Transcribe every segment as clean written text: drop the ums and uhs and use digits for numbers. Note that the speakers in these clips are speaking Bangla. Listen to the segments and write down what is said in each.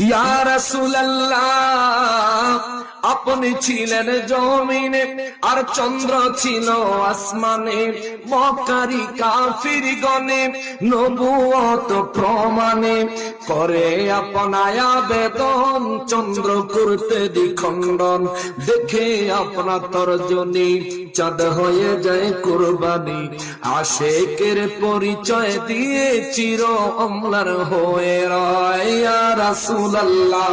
ইয়া রাসূলুল্লাহ, আপনি ছিলেন জমিনে আর চন্দ্র ছিল আসমানে, মক্কারি কাফির গণে নবুয়ত প্রমাণে করে আপনায় আবেদন, চন্দ্র করতে দ্বিখণ্ডন, দেখে আপনার তর্জনী চাঁদ হয়ে যায় কুরবানি, আশেকের পরিচয় দিয়ে চির অম্লার হয়ে রয়। ইয়া রাসূলুল্লাহ,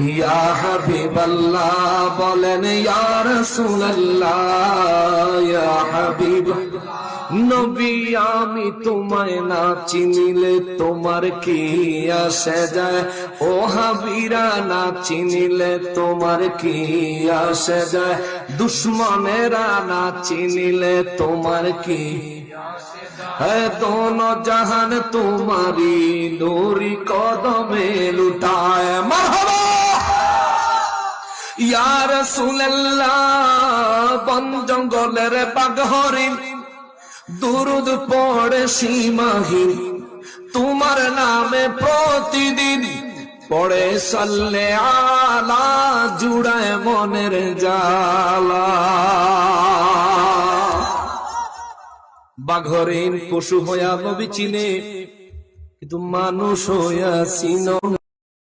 ইয়া হাবিবাল্লাহ, বলেন ইয়া রাসূলুল্লাহ, ইয়া হাবিব নবী, আমি তোমায় না চিনিলে তোমার কি আসে যায়? ও হাবিরা, না চিনিলে তোমার কি আসে যায়? দুশ্মনেরা না চিনিলে তোমার কি है? दोनों जहान तुम्हारी नूरी कदमे लुटाए। मरहबा या रसूलल्लाह, बन जंगलेर बाघ हरिण दुरुद पड़े सीमाहीन, तुम्हार नामे प्रतिदिन पड़े सल्ले आला, जुड़ाए मनेर जाला। বাঘরিন পশু হইয়া নবী চিনে, কিন্তু মানুষ হইয়া চিনো